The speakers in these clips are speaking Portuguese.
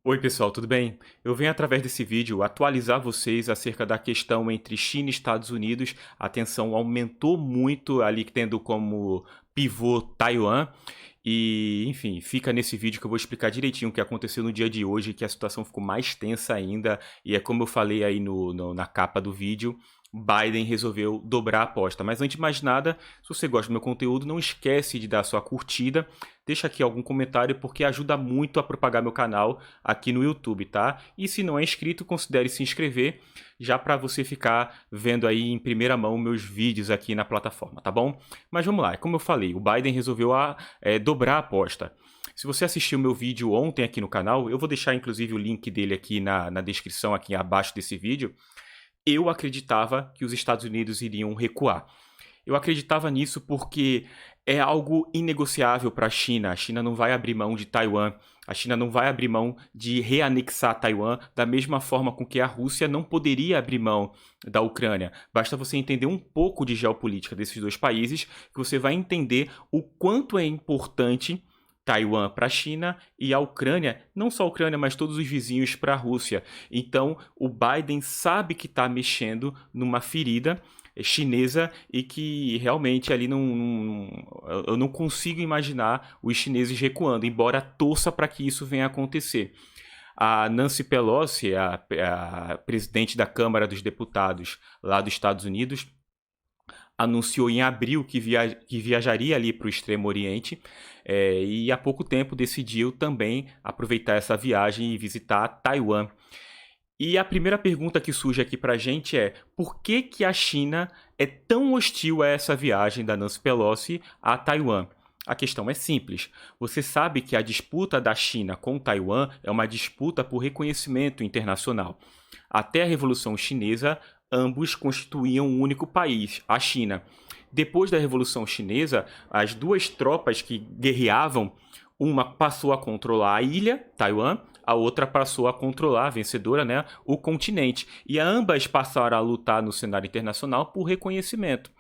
Oi pessoal, tudo bem? Eu venho através desse vídeo atualizar vocês acerca da questão entre China e Estados Unidos. A tensão aumentou muito ali tendo como pivô Taiwan. E, enfim, fica nesse vídeo que eu vou explicar direitinho o que aconteceu no dia de hoje, que a situação ficou mais tensa ainda. E é como eu falei aí na capa do vídeo, Biden resolveu dobrar a aposta. Mas antes de mais nada, se você gosta do meu conteúdo, não esquece de dar sua curtida. Deixa aqui algum comentário porque ajuda muito a propagar meu canal aqui no YouTube, tá? E se não é inscrito, considere se inscrever já para você ficar vendo aí em primeira mão meus vídeos aqui na plataforma, tá bom? Mas vamos lá, como eu falei, o Biden resolveu dobrar a aposta. Se você assistiu meu vídeo ontem aqui no canal, eu vou deixar inclusive o link dele aqui na descrição, aqui abaixo desse vídeo. Eu acreditava que os Estados Unidos iriam recuar. Eu acreditava nisso porque é algo inegociável para a China. A China não vai abrir mão de Taiwan. A China não vai abrir mão de reanexar Taiwan da mesma forma com que a Rússia não poderia abrir mão da Ucrânia. Basta você entender um pouco de geopolítica desses dois países que você vai entender o quanto é importante Taiwan para a China e a Ucrânia, não só a Ucrânia, mas todos os vizinhos para a Rússia. Então, o Biden sabe que está mexendo numa ferida chinesa e que realmente ali eu não consigo imaginar os chineses recuando, embora torça para que isso venha a acontecer. A Nancy Pelosi, a presidente da Câmara dos Deputados lá dos Estados Unidos, anunciou em abril que viajaria ali para o Extremo Oriente e há pouco tempo decidiu também aproveitar essa viagem e visitar Taiwan. E a primeira pergunta que surge aqui para a gente é: por que que a China é tão hostil a essa viagem da Nancy Pelosi a Taiwan? A questão é simples. Você sabe que a disputa da China com Taiwan é uma disputa por reconhecimento internacional. Até a Revolução Chinesa, ambos constituíam um único país, a China. Depois da Revolução Chinesa, as duas tropas que guerreavam, uma passou a controlar a ilha, Taiwan, a outra passou a controlar, a vencedora, né, o continente. E ambas passaram a lutar no cenário internacional por reconhecimento.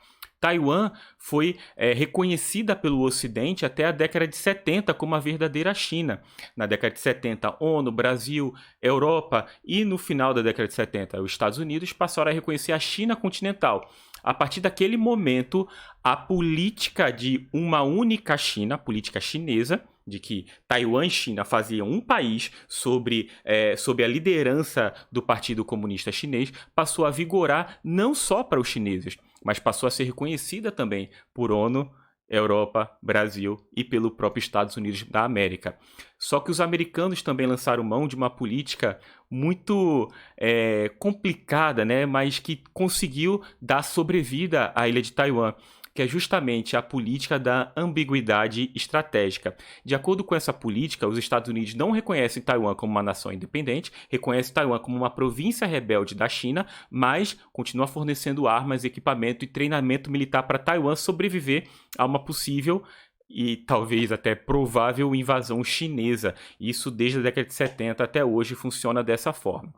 Taiwan foi reconhecida pelo Ocidente até a década de 70 como a verdadeira China. Na década de 70, ONU, Brasil, Europa e no final da década de 70, os Estados Unidos passaram a reconhecer a China continental. A partir daquele momento, a política de uma única China, a política chinesa, de que Taiwan e China faziam um país sob a liderança do Partido Comunista Chinês, passou a vigorar não só para os chineses, mas passou a ser reconhecida também por ONU, Europa, Brasil e pelo próprio Estados Unidos da América. Só que os americanos também lançaram mão de uma política muito complicada, né, mas que conseguiu dar sobrevida à ilha de Taiwan, que é justamente a política da ambiguidade estratégica. De acordo com essa política, os Estados Unidos não reconhecem Taiwan como uma nação independente, reconhecem Taiwan como uma província rebelde da China, mas continua fornecendo armas, equipamento e treinamento militar para Taiwan sobreviver a uma possível e talvez até provável invasão chinesa. Isso desde a década de 70 até hoje funciona dessa forma.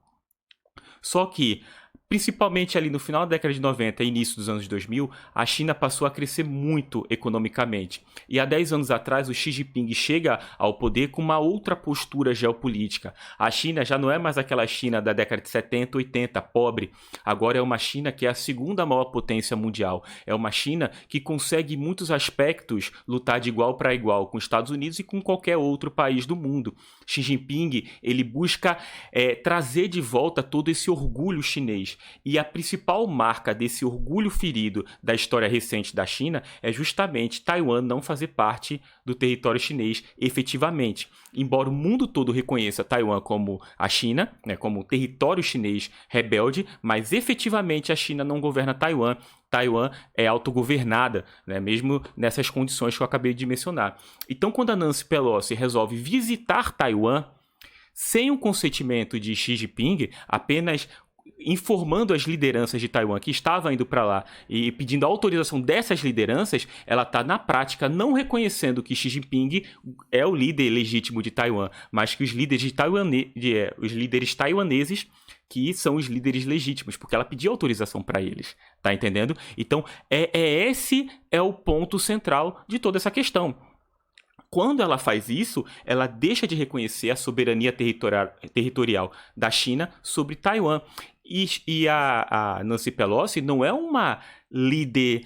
Só que, principalmente ali no final da década de 90 e início dos anos 2000, a China passou a crescer muito economicamente. E há 10 anos atrás, o Xi Jinping chega ao poder com uma outra postura geopolítica. A China já não é mais aquela China da década de 70, 80, pobre. Agora é uma China que é a segunda maior potência mundial. É uma China que consegue, em muitos aspectos, lutar de igual para igual com os Estados Unidos e com qualquer outro país do mundo. Xi Jinping, ele busca trazer de volta todo esse orgulho chinês. E a principal marca desse orgulho ferido da história recente da China é justamente Taiwan não fazer parte do território chinês efetivamente. Embora o mundo todo reconheça Taiwan como a China, né, como território chinês rebelde, mas efetivamente a China não governa Taiwan. Taiwan é autogovernada, né, mesmo nessas condições que eu acabei de mencionar. Então, quando a Nancy Pelosi resolve visitar Taiwan, sem o consentimento de Xi Jinping, apenas informando as lideranças de Taiwan que estavam indo para lá e pedindo a autorização dessas lideranças, ela está na prática não reconhecendo que Xi Jinping é o líder legítimo de Taiwan, mas que os líderes, os líderes taiwaneses que são os líderes legítimos, porque ela pediu autorização para eles, tá entendendo? Então, esse é o ponto central de toda essa questão. Quando ela faz isso, ela deixa de reconhecer a soberania territorial da China sobre Taiwan. E a Nancy Pelosi não é uma líder,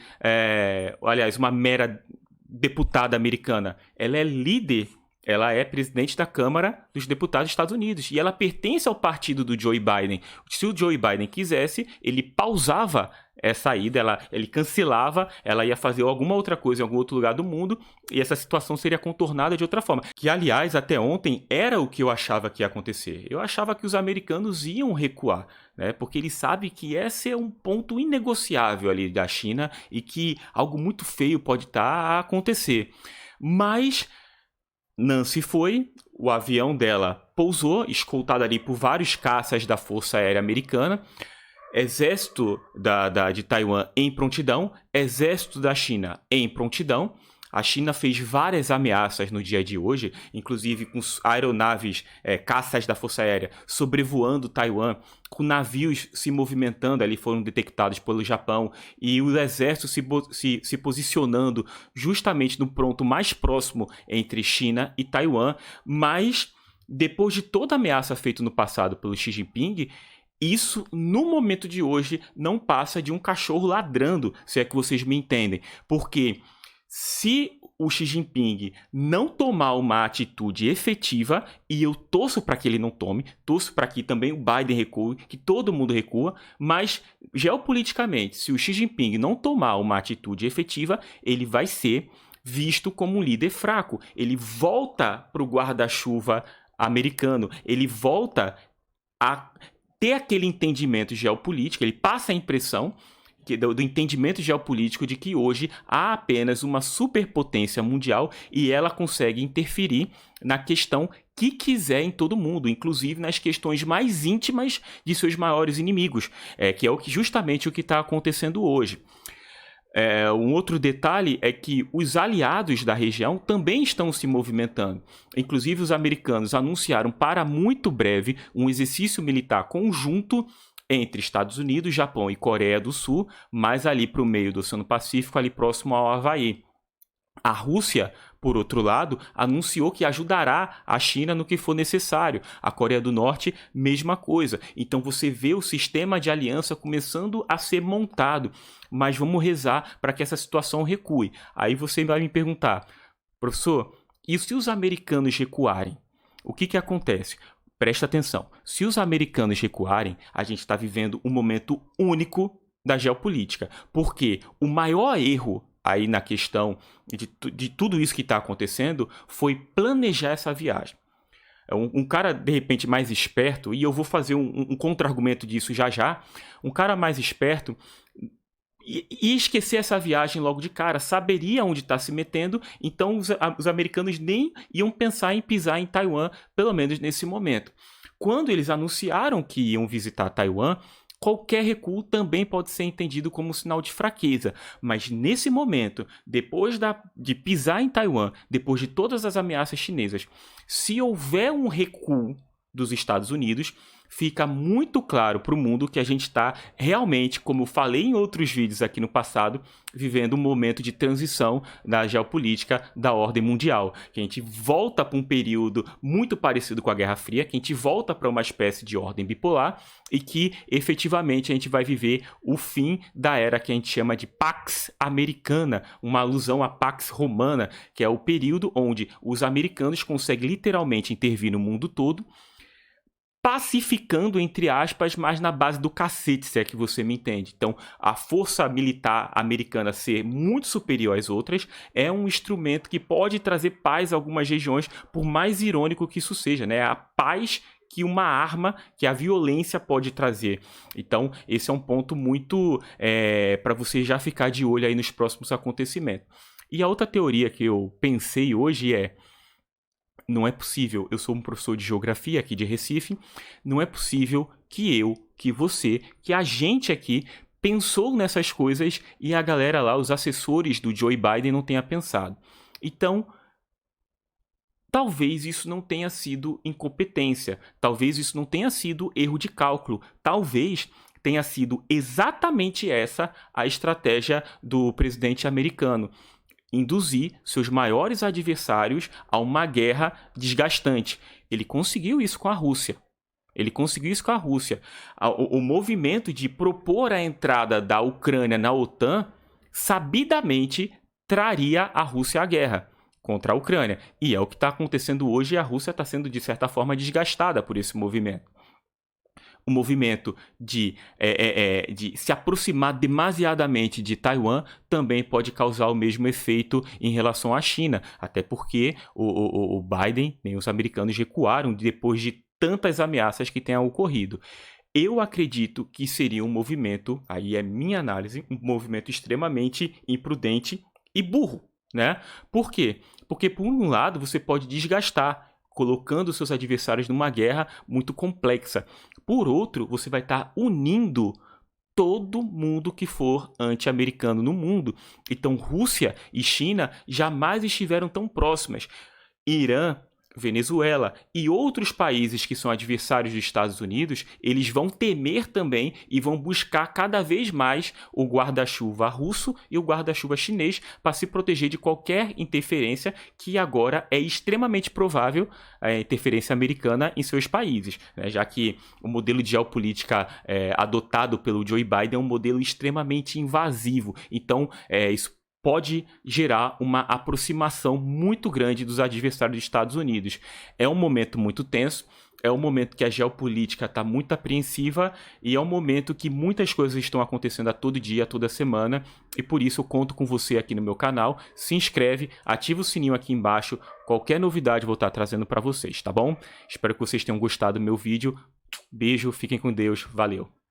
aliás, uma mera deputada americana. Ela é líder, ela é presidente da Câmara dos Deputados dos Estados Unidos. E ela pertence ao partido do Joe Biden. Se o Joe Biden quisesse, ele pausava essa ida, ele cancelava, ela ia fazer alguma outra coisa em algum outro lugar do mundo e essa situação seria contornada de outra forma. Que, aliás, até ontem era o que eu achava que ia acontecer. Eu achava que os americanos iam recuar, né? Porque eles sabem que esse é um ponto inegociável ali da China e que algo muito feio pode estar a acontecer. Mas Nancy foi, o avião dela pousou, escoltado ali por vários caças da Força Aérea Americana, exército de Taiwan em prontidão, exército da China em prontidão. A China fez várias ameaças no dia de hoje, inclusive com aeronaves, caças da Força Aérea sobrevoando Taiwan, com navios se movimentando, ali foram detectados pelo Japão, e o exército se posicionando justamente no ponto mais próximo entre China e Taiwan. Mas, depois de toda a ameaça feita no passado pelo Xi Jinping, isso, no momento de hoje, não passa de um cachorro ladrando, se é que vocês me entendem. Porque se o Xi Jinping não tomar uma atitude efetiva, e eu torço para que ele não tome, torço para que também o Biden recue, que todo mundo recua, mas geopoliticamente, se o Xi Jinping não tomar uma atitude efetiva, ele vai ser visto como um líder fraco. Ele volta para o guarda-chuva americano, ele volta a ter aquele entendimento geopolítico, ele passa a impressão do entendimento geopolítico de que hoje há apenas uma superpotência mundial e ela consegue interferir na questão que quiser em todo mundo, inclusive nas questões mais íntimas de seus maiores inimigos, que é justamente o que está acontecendo hoje. Um outro detalhe é que os aliados da região também estão se movimentando. Inclusive, os americanos anunciaram para muito breve um exercício militar conjunto entre Estados Unidos, Japão e Coreia do Sul, mais ali para o meio do Oceano Pacífico, ali próximo ao Havaí. A Rússia, por outro lado, anunciou que ajudará a China no que for necessário. A Coreia do Norte, mesma coisa. Então você vê o sistema de aliança começando a ser montado. Mas vamos rezar para que essa situação recue. Aí você vai me perguntar, professor, e se os americanos recuarem? O que acontece? Presta atenção. Se os americanos recuarem, a gente está vivendo um momento único da geopolítica. Porque o maior erro aí na questão de tudo isso que está acontecendo foi planejar essa viagem. Um cara, de repente, mais esperto, e eu vou fazer um contra-argumento disso já, um cara mais esperto e esquecer essa viagem logo de cara, saberia onde está se metendo, então os americanos nem iam pensar em pisar em Taiwan, pelo menos nesse momento. Quando eles anunciaram que iam visitar Taiwan, qualquer recuo também pode ser entendido como um sinal de fraqueza, mas nesse momento, depois de pisar em Taiwan, depois de todas as ameaças chinesas, se houver um recuo dos Estados Unidos, fica muito claro para o mundo que a gente está realmente, como eu falei em outros vídeos aqui no passado, vivendo um momento de transição na geopolítica da ordem mundial. Que a gente volta para um período muito parecido com a Guerra Fria, que a gente volta para uma espécie de ordem bipolar e que efetivamente a gente vai viver o fim da era que a gente chama de Pax Americana, uma alusão à Pax Romana, que é o período onde os americanos conseguem literalmente intervir no mundo todo, pacificando, entre aspas, mas na base do cacete, se é que você me entende. Então, a força militar americana ser muito superior às outras é um instrumento que pode trazer paz a algumas regiões, por mais irônico que isso seja, né? A paz que uma arma, que a violência pode trazer. Então, esse é um ponto muito para você já ficar de olho aí nos próximos acontecimentos. E a outra teoria que eu pensei hoje não é possível, eu sou um professor de geografia aqui de Recife, não é possível que eu, que você, que a gente aqui pensou nessas coisas e a galera lá, os assessores do Joe Biden não tenha pensado. Então, talvez isso não tenha sido incompetência, talvez isso não tenha sido erro de cálculo, talvez tenha sido exatamente essa a estratégia do presidente americano. induzir seus maiores adversários a uma guerra desgastante. Ele conseguiu isso com a Rússia. O movimento de propor a entrada da Ucrânia na OTAN sabidamente traria a Rússia à guerra contra a Ucrânia. E é o que está acontecendo hoje, e a Rússia está sendo, de certa forma, desgastada por esse movimento. O movimento de se aproximar demasiadamente de Taiwan também pode causar o mesmo efeito em relação à China, até porque o Biden nem os americanos recuaram depois de tantas ameaças que tenham ocorrido. Eu acredito que seria um movimento, aí é minha análise, um movimento extremamente imprudente e burro, né? Por quê? Porque, por um lado, você pode desgastar, colocando seus adversários numa guerra muito complexa. Por outro, você vai estar unindo todo mundo que for anti-americano no mundo. Então, Rússia e China jamais estiveram tão próximas. Irã, Venezuela e outros países que são adversários dos Estados Unidos, eles vão temer também e vão buscar cada vez mais o guarda-chuva russo e o guarda-chuva chinês para se proteger de qualquer interferência que agora é extremamente provável, a interferência americana em seus países, né? Já que o modelo de geopolítica adotado pelo Joe Biden é um modelo extremamente invasivo. Então, isso pode gerar uma aproximação muito grande dos adversários dos Estados Unidos. É um momento muito tenso, é um momento que a geopolítica está muito apreensiva e é um momento que muitas coisas estão acontecendo a todo dia, a toda semana, e por isso eu conto com você aqui no meu canal. Se inscreve, ativa o sininho aqui embaixo, qualquer novidade eu vou estar trazendo para vocês, tá bom? Espero que vocês tenham gostado do meu vídeo. Beijo, fiquem com Deus, valeu!